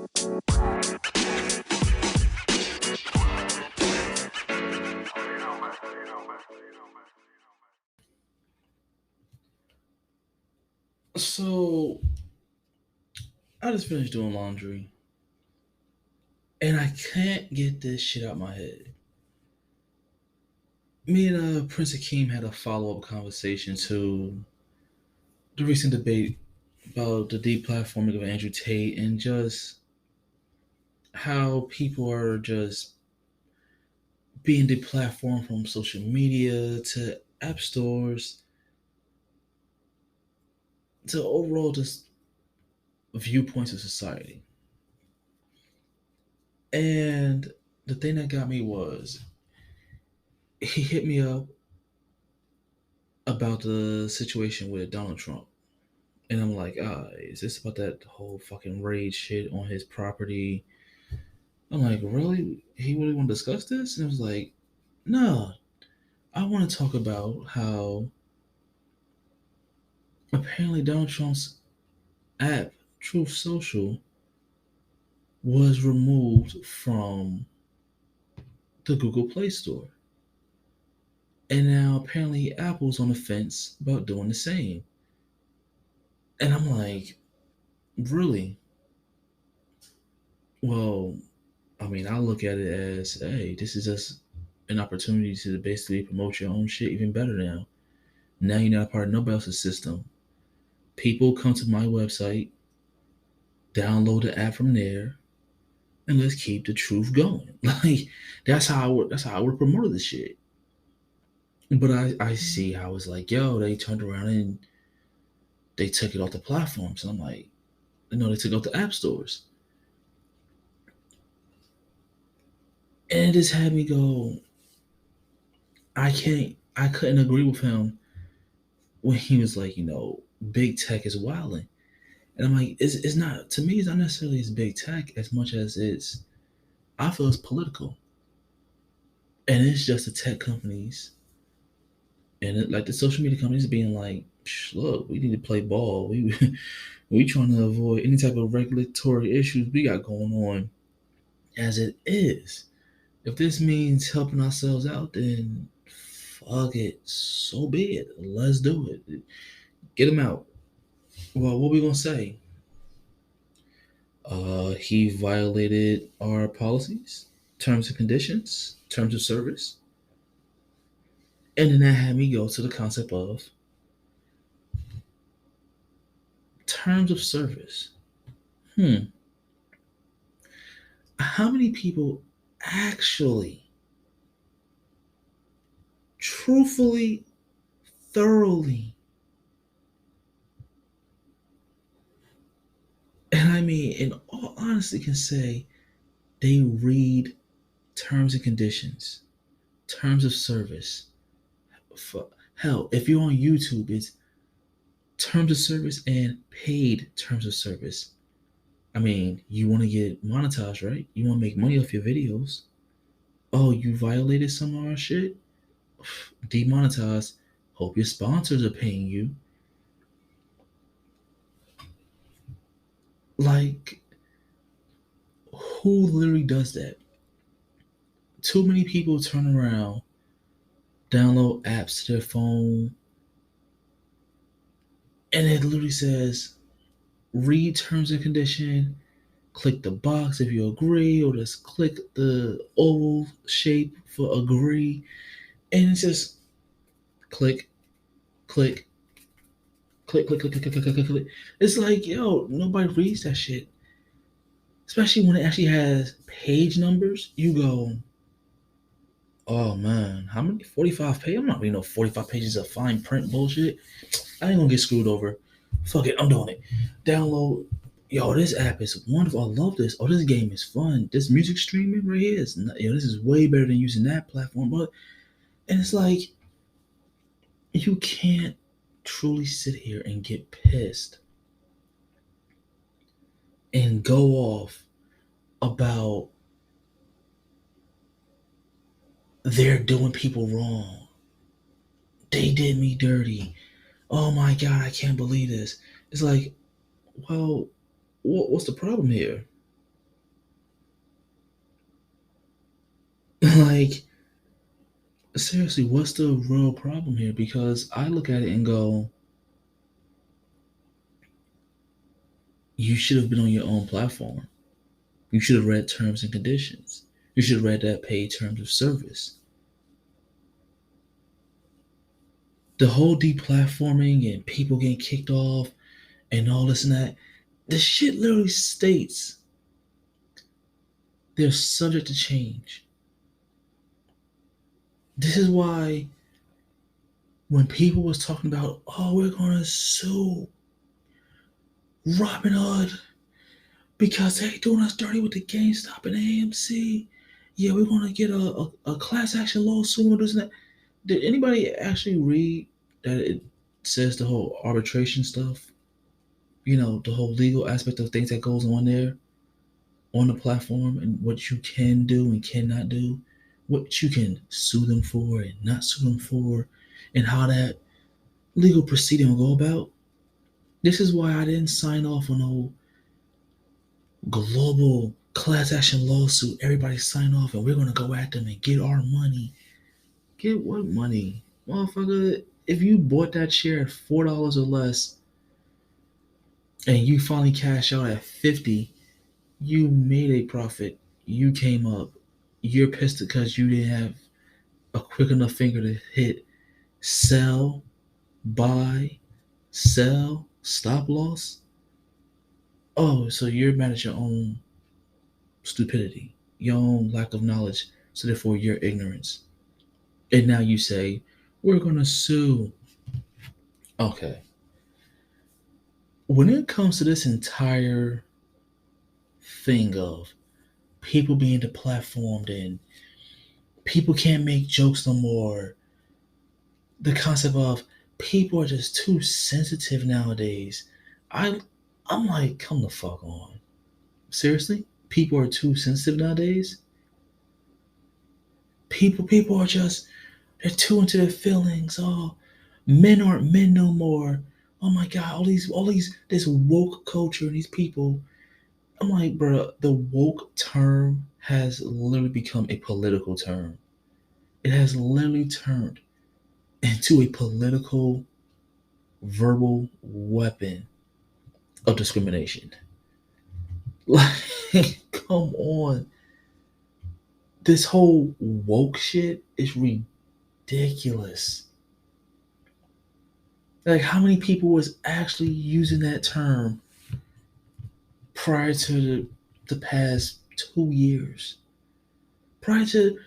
So I just finished doing laundry, and I can't get this shit out my head. Me and Prince Akeem had a follow up conversation to the recent debate about the deplatforming of Andrew Tate and just how people are just being deplatformed from social media to app stores to overall just viewpoints of society. And the thing that got me was he hit me up about the situation with Donald Trump. And I'm like, is this about that whole fucking raid shit on his property? I'm like, really? He really want to discuss this? And I was like, no, I want to talk about how apparently Donald Trump's app, Truth Social, was removed from the Google Play Store. And now apparently Apple's on the fence about doing the same. And I'm like, really? Well, I mean, I look at it as, hey, this is just an opportunity to basically promote your own shit even better now. Now you're not part of nobody else's system. People come to my website, download the app from there, and let's keep the truth going. Like that's how I would promote this shit. But I see how it's like, yo, they turned around and they took it off the platforms. And I'm like, no, they took it off the app stores. And it just had me go, I couldn't agree with him when he was like, big tech is wilding. And I'm like, it's not, to me, it's not necessarily as big tech as much as I feel it's political. And it's just the tech companies and like the social media companies being like, look, we need to play ball. We trying to avoid any type of regulatory issues we got going on as it is. If this means helping ourselves out, then fuck it. So be it. Let's do it. Get them out. Well, what we gonna say? He violated our policies, terms and conditions, terms of service. And then that had me go to the concept of terms of service. How many people actually, truthfully, thoroughly, and I mean, in all honesty, can say they read terms and conditions, terms of service? For, hell, if you're on YouTube, it's terms of service and paid terms of service. I mean, you want to get monetized, right? You want to make money off your videos. Oh, you violated some of our shit? Demonetized. Hope your sponsors are paying you. Like, who literally does that? Too many people turn around, download apps to their phone, and it literally says, read terms and condition, click the box if you agree, or just click the oval shape for agree. And it's just click, click, click, click, click, click, click, click, click, click. It's like, yo, nobody reads that shit. Especially when it actually has page numbers. You go, oh man, how many? 45 pages? I'm not reading no 45 pages of fine print bullshit. I ain't gonna get screwed over. Fuck it, I'm doing it. Download. Yo, this app is wonderful. I love this. Oh, this game is fun. This music streaming right here is, this is way better than using that platform. But and it's like you can't truly sit here and get pissed and go off about they're doing people wrong. They did me dirty. Oh my God, I can't believe this. It's like, well, what's the problem here? Like, seriously, what's the real problem here? Because I look at it and go, you should have been on your own platform. You should have read terms and conditions. You should have read that paid terms of service. The whole deplatforming and people getting kicked off and all this and that, the shit literally states they're subject to change. This is why when people was talking about, oh, we're gonna sue Robin Hood because they doing us dirty with the GameStop and AMC. Yeah, we're gonna get a class action lawsuit and this and that. Did anybody actually read that it says the whole arbitration stuff? You know, the whole legal aspect of things that goes on there on the platform and what you can do and cannot do, what you can sue them for and not sue them for, and how that legal proceeding will go about. This is why I didn't sign off on no global class action lawsuit. Everybody sign off and we're gonna go at them and get our money. Get what money? Motherfucker, if you bought that share at $4 or less and you finally cash out at 50, you made a profit. You came up. You're pissed because you didn't have a quick enough finger to hit sell, buy, sell, stop loss. Oh, so you're mad at your own stupidity, your own lack of knowledge, so therefore your ignorance. And now you say, we're gonna sue. Okay. When it comes to this entire thing of people being deplatformed and people can't make jokes no more, the concept of people are just too sensitive nowadays. I I'm like, come the fuck on. Seriously? People are too sensitive nowadays? People are just they're too into their feelings. Oh, men aren't men no more. Oh my god, all these this woke culture and these people. I'm like, bro, the woke term has literally become a political term. It has literally turned into a political verbal weapon of discrimination. Like, come on. This whole woke shit is ridiculous. Like, how many people was actually using that term prior to the past 2 years? Prior to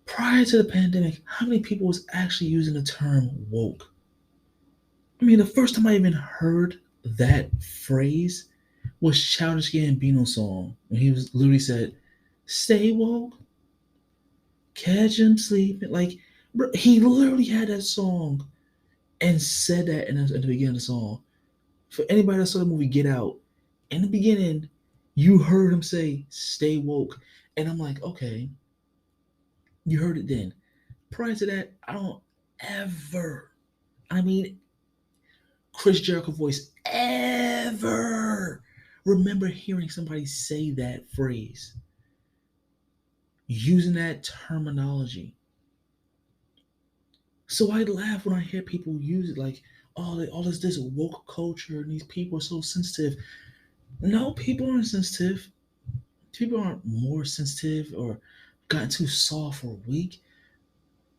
prior to the pandemic, how many people was actually using the term woke? I mean, the first time I even heard that phrase was Childish Gambino's song when he was literally said, "Stay woke, catch him sleeping." Like, bro, he literally had that song and said that in the beginning of the song. For anybody that saw the movie Get Out, in the beginning, you heard him say, "Stay woke," and I'm like, okay, you heard it then. Prior to that, I don't ever, I mean, Chris Jericho voice, ever remember hearing somebody say that phrase, using that terminology. So I laugh when I hear people use it like, oh, all this woke culture and these people are so sensitive. No, people aren't sensitive. People aren't more sensitive or gotten too soft or weak.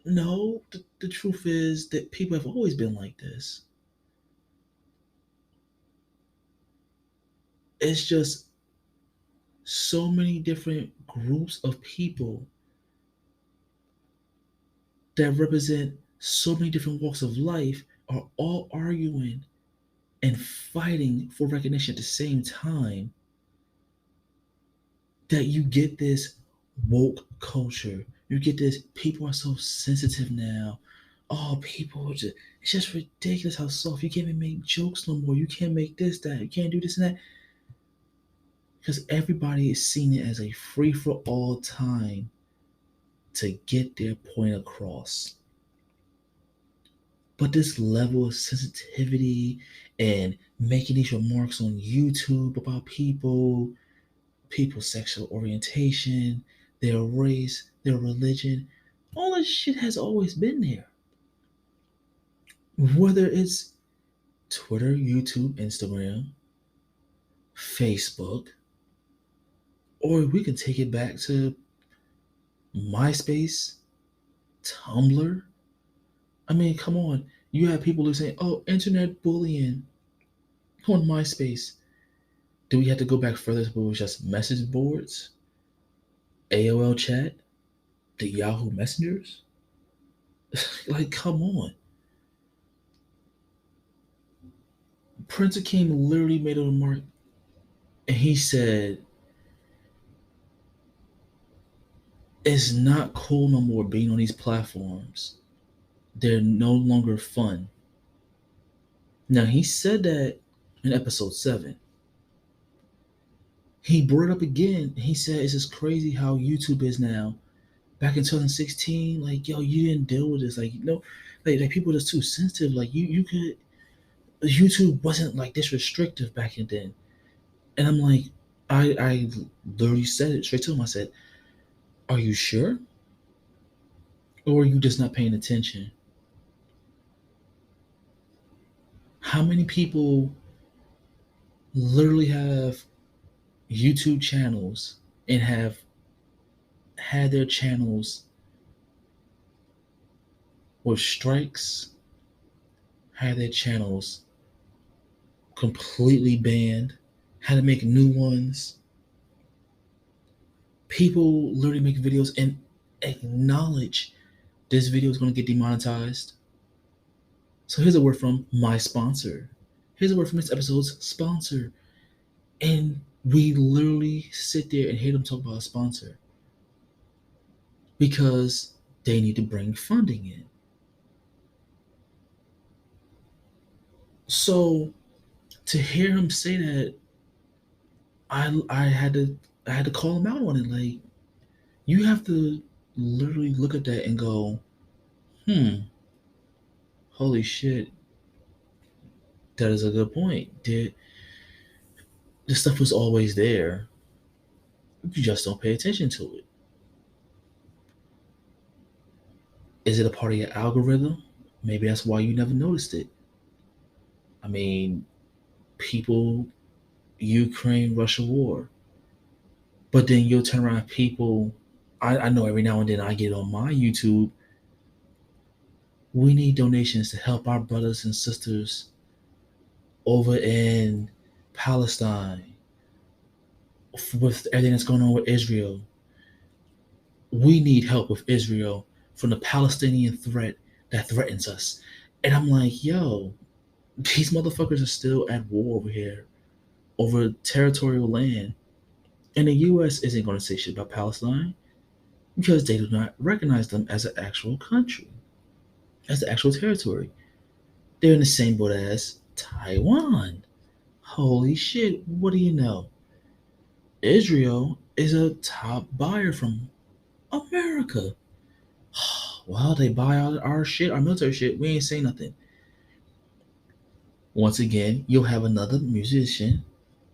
No, the truth is that people have always been like this. It's just so many different groups of people that represent so many different walks of life are all arguing and fighting for recognition at the same time, that you get this woke culture. You get this, people are so sensitive now. Oh, people are just, it's just ridiculous how soft. You can't even make jokes no more. You can't make this, that. You can't do this and that. Because everybody is seeing it as a free for all time to get their point across. But this level of sensitivity and making these remarks on YouTube about people's sexual orientation, their race, their religion. All this shit has always been there. Whether it's Twitter, YouTube, Instagram, Facebook, or we can take it back to MySpace, Tumblr. I mean, come on. You have people who say, oh, internet bullying on MySpace. Do we have to go back further to it was just message boards, AOL chat, the Yahoo messengers? Like, come on. Prince King literally made a remark and he said, it's not cool no more being on these platforms. They're no longer fun. Now, he said that in episode 7. He brought it up again. He said, it's just crazy how YouTube is now. Back in 2016, like, yo, you didn't deal with this. Like, you know, like people are just too sensitive. Like, you could, YouTube wasn't like this restrictive back then. And I'm like, I literally said it straight to him. I said, are you sure? Or are you just not paying attention? How many people literally have YouTube channels and have had their channels with strikes, had their channels completely banned, had to make new ones? People literally make videos and acknowledge this video is going to get demonetized. So here's a word from my sponsor. Here's a word from this episode's sponsor. And we literally sit there and hear them talk about a sponsor because they need to bring funding in. So to hear him say that, I had to call him out on it. Like, you have to literally look at that and go, holy shit, that is a good point. The stuff was always there. You just don't pay attention to it. Is it a part of your algorithm? Maybe that's why you never noticed it. I mean, people, Ukraine, Russia war. But then you'll turn around people. I know every now and then I get on my YouTube. We need donations to help our brothers and sisters over in Palestine with everything that's going on with Israel. We need help with Israel from the Palestinian threat that threatens us. And I'm like, yo, these motherfuckers are still at war over here, over territorial land. And the US isn't going to say shit about Palestine because they do not recognize them as an actual country, as the actual territory. They're in the same boat as Taiwan. Holy shit, what do you know? Israel is a top buyer from America. Well, they buy all our shit, our military shit. We ain't saying nothing. Once again, you'll have another musician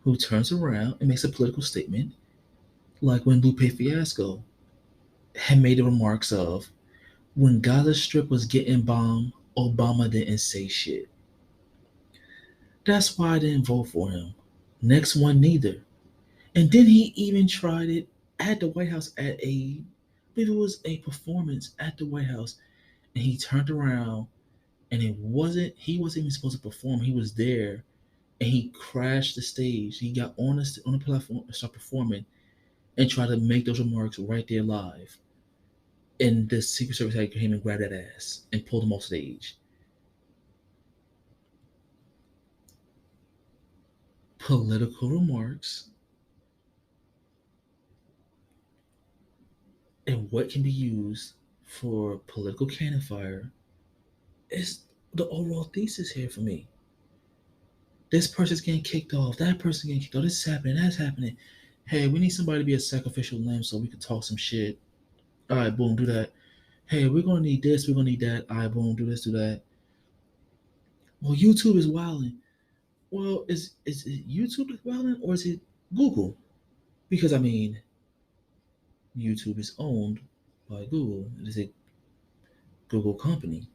who turns around and makes a political statement, like when Lupe Fiasco had made the remarks of, when Gaza Strip was getting bombed, Obama didn't say shit. That's why I didn't vote for him. Next one, neither. And then he even tried it at the White House at I believe it was a performance at the White House, and he turned around and he wasn't even supposed to perform. He was there and he crashed the stage. He got on the platform and started performing and tried to make those remarks right there live. And the Secret Service had came and grabbed that ass and pulled him off stage. Political remarks and what can be used for political cannon fire is the overall thesis here for me. This person's getting kicked off, that person's getting kicked off, this is happening, that's happening. Hey, we need somebody to be a sacrificial lamb so we can talk some shit. All right, boom, do that. Hey, we're gonna need this, we're gonna need that. All right, boom, do this, do that. Well, YouTube is wilding. Well, is it YouTube that's wilding or is it Google? Because I mean, YouTube is owned by Google. It is a Google company.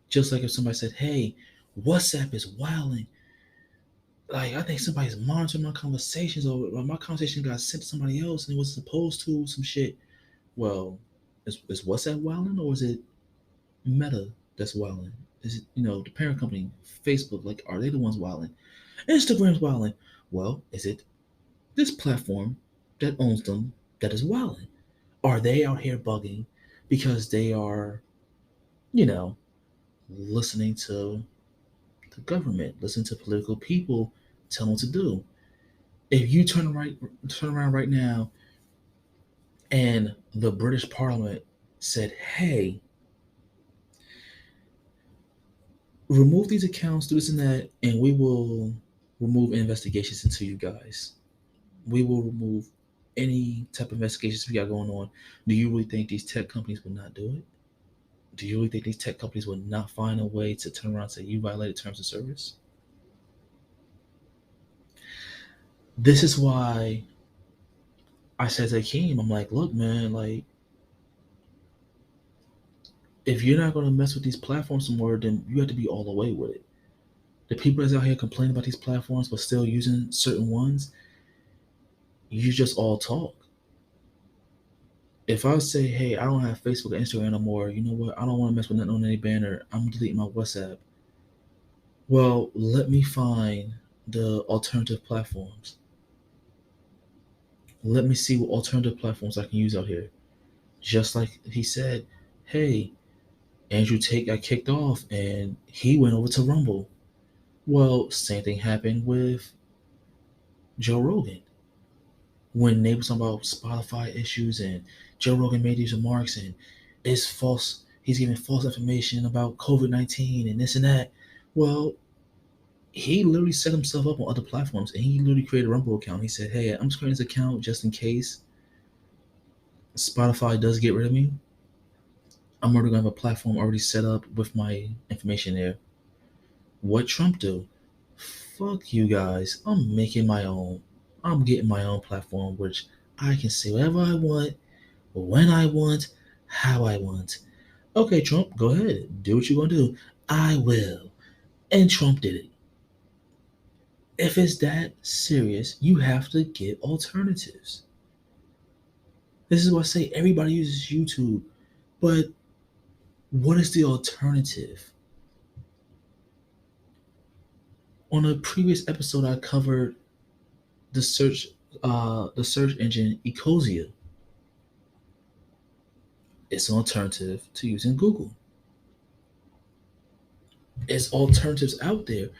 Just like if somebody said, "Hey, WhatsApp is wilding," like I think somebody's monitoring my conversations, or my conversation got sent to somebody else and it was supposed to some shit. Well, is WhatsApp wilding or is it Meta that's wilding? Is it the parent company, Facebook? Like, are they the ones wilding? Instagram's wilding. Well, is it this platform that owns them that is wilding? Are they out here bugging because they are, you know, listening to the government, listening to political people tell them what to do? If you turn around right now, and the British Parliament said, "Hey, remove these accounts, do this and that, and we will remove investigations into you guys. We will remove any type of investigations we got going on." Do you really think these tech companies would not do it? Do you really think these tech companies would not find a way to turn around and say you violated terms of service? This is why I said to Akeem, I'm like, look, man, like, if you're not going to mess with these platforms some more, then you have to be all the way with it. The people that's out here complaining about these platforms but still using certain ones, you just all talk. If I say, hey, I don't have Facebook or Instagram no more, you know what? I don't want to mess with nothing on any banner. I'm deleting my WhatsApp. Well, let me find the alternative platforms. Let me see what alternative platforms I can use out here. Just like he said, hey, Andrew Tate got kicked off and he went over to Rumble. Well, same thing happened with Joe Rogan. When they was talking about Spotify issues and Joe Rogan made these remarks and it's false, he's giving false information about COVID-19 and this and that. Well, he literally set himself up on other platforms and he literally created a Rumble account. He said, hey, I'm just creating this account just in case Spotify does get rid of me. I'm already gonna have a platform already set up with my information there. What Trump do? Fuck you guys. I'm making my own. I'm getting my own platform, which I can say whatever I want, when I want, how I want. Okay, Trump, go ahead. Do what you're gonna do. I will. And Trump did it. If it's that serious, you have to get alternatives. This is why I say everybody uses YouTube, but what is the alternative? On a previous episode, I covered the search engine Ecosia. It's an alternative to using Google. There's alternatives out there.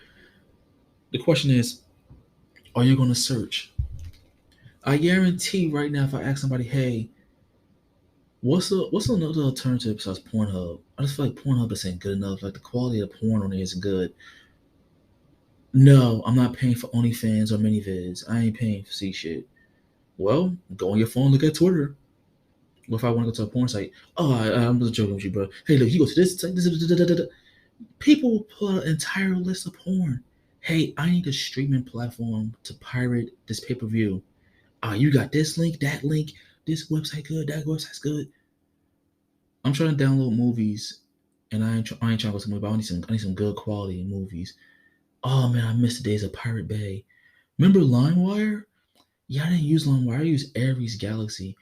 The question is, are you going to search? I guarantee right now, if I ask somebody, hey, what's another alternative besides Pornhub? I just feel like Pornhub isn't good enough. Like the quality of porn on there isn't good. No, I'm not paying for OnlyFans or ManyVids. I ain't paying for see shit. Well, go on your phone, look at Twitter. What if I want to go to a porn site? Oh, I'm just joking with you, bro. Hey, look, you go to this site. People pull out an entire list of porn. Hey, I need a streaming platform to pirate this pay per view. You got this link, that link, this website good, that website's good. I'm trying to download movies, and I ain't trying to go to a movie. But I need some good quality movies. Oh man, I missed the days of Pirate Bay. Remember LimeWire? Yeah, I didn't use LimeWire. I used Ares Galaxy.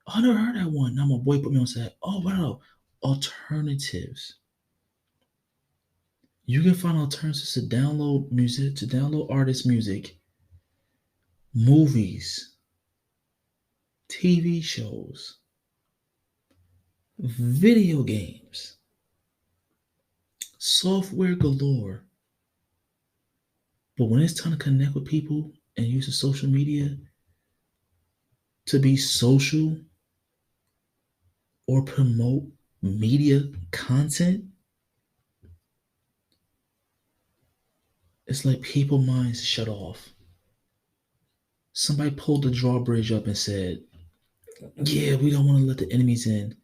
Oh, I never heard that one. Now my boy put me on set. Oh wow, alternatives. You can find alternatives to download music, to download artist music, movies, TV shows, video games, software galore. But when it's time to connect with people and use the social media to be social or promote media content, it's like people minds shut off. Somebody pulled the drawbridge up and said, yeah, we don't want to let the enemies in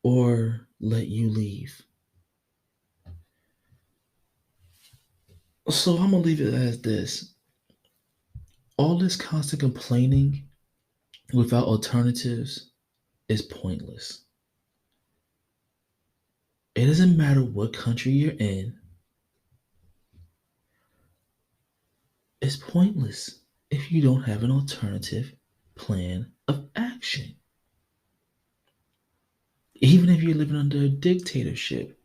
or let you leave. So I'm gonna leave it as this. All this constant complaining without alternatives is pointless. It doesn't matter what country you're in, it's pointless if you don't have an alternative plan of action. Even if you're living under a dictatorship,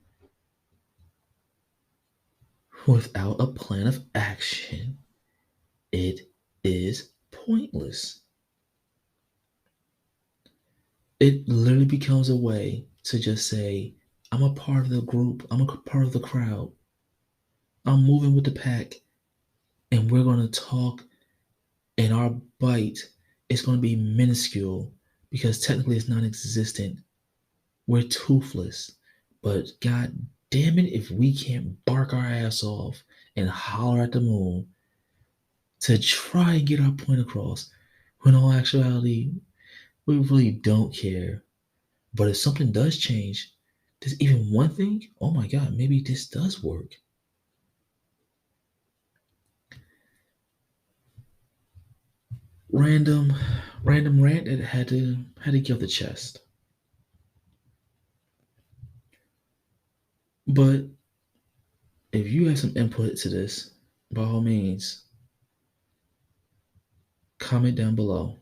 without a plan of action, it is pointless. It literally becomes a way to just say, I'm a part of the group, I'm a part of the crowd, I'm moving with the pack, and we're going to talk, and our bite is going to be minuscule because technically it's non existent. We're toothless. But god damn it, if we can't bark our ass off and holler at the moon to try and get our point across, when in all actuality, we really don't care. But if something does change, there's even one thing, oh my god, maybe this does work. Random, random rant that had to get off the chest. But if you have some input to this, by all means, comment down below.